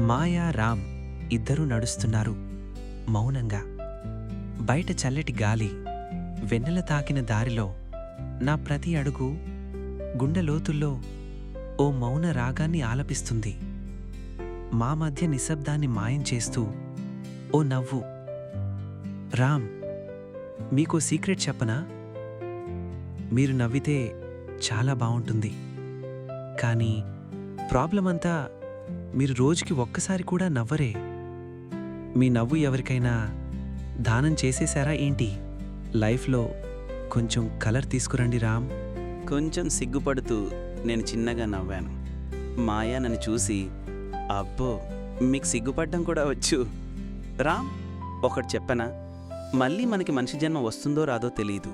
మాయా, రామ్ ఇద్దరూ నడుస్తున్నారు మౌనంగా. బయట చల్లటి గాలి వెన్నెల తాకిన దారిలో నా ప్రతి అడుగు గుండె లోతుల్లో ఓ మౌన రాగాన్ని ఆలపిస్తుంది. మా మధ్య నిశ్శబ్దాన్ని మాయం చేస్తూ ఓ నవ్వు. రామ్, మీకో సీక్రెట్ చెప్పనా? మీరు నవ్వితే చాలా బావుంటుంది, కానీ ప్రాబ్లమంతా మీరు రోజుకి ఒక్కసారి కూడా నవ్వరే. మీ నవ్వు ఎవరికైనా దానం చేసేశారా ఏంటి? లైఫ్లో కొంచెం కలర్ తీసుకురండి రామ్. కొంచెం సిగ్గుపడుతూ నేను చిన్నగా నవ్వాను. మాయా నన్ను చూసి, అబ్బో మీకు సిగ్గుపడ్డం కూడా వచ్చు. రామ్, ఒకటి చెప్పనా, మళ్ళీ మనకి మనిషి జన్మ వస్తుందో రాదో తెలీదు.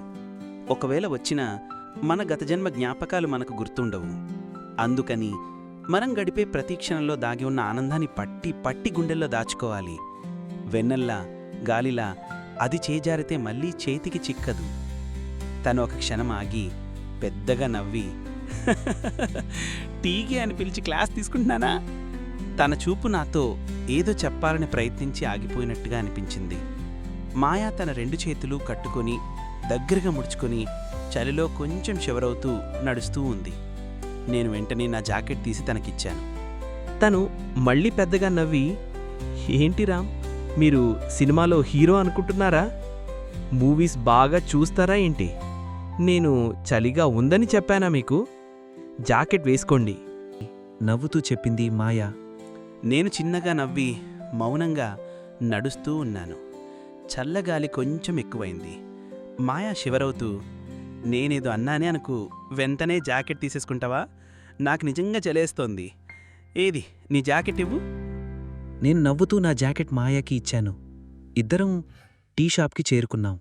ఒకవేళ వచ్చినా మన గత జన్మ జ్ఞాపకాలు మనకు గుర్తుండవు. అందుకని మనం గడిపే ప్రతి క్షణంలో దాగి ఉన్న ఆనందాన్ని పట్టి పట్టి గుండెల్లో దాచుకోవాలి. వెన్నెల్లా గాలిలా అది చేజారితే మళ్ళీ చేతికి చిక్కదు. తను ఒక క్షణం ఆగి పెద్దగా నవ్వి టీకే అని పిలిచి క్లాస్ తీసుకుంటున్నానా? తన చూపు నాతో ఏదో చెప్పాలని ప్రయత్నించి ఆగిపోయినట్టుగా అనిపించింది. మాయా తన రెండు చేతులు కట్టుకొని దగ్గరగా ముడుచుకొని చలిలో కొంచెం షివరవుతూ నడుస్తూ ఉంది. నేను వెంటనే నా జాకెట్ తీసి తనకిచ్చాను. తను మళ్ళీ పెద్దగా నవ్వి, ఏంటి రామ్, మీరు సినిమాలో హీరో అనుకుంటున్నారా? మూవీస్ బాగా చూస్తారా ఏంటి? నేను చలిగా ఉందని చెప్పానా మీకు? జాకెట్ వేసుకోండి నవ్వుతూ చెప్పింది మాయా. నేను చిన్నగా నవ్వి మౌనంగా నడుస్తూ ఉన్నాను. చల్లగాలి కొంచెం ఎక్కువైంది. మాయా షివరవుతూ, నేనేదో అన్నానే అనుకు వెంటనే జాకెట్ తీసేసుకుంటావా? నాకు నిజంగా చలేస్తోంది. ఏది నీ జాకెట్ ఇవ్వు. నేను నవ్వుతూ నా జాకెట్ మాయాకి ఇచ్చాను. ఇద్దరం టీ షాప్కి చేరుకున్నాం.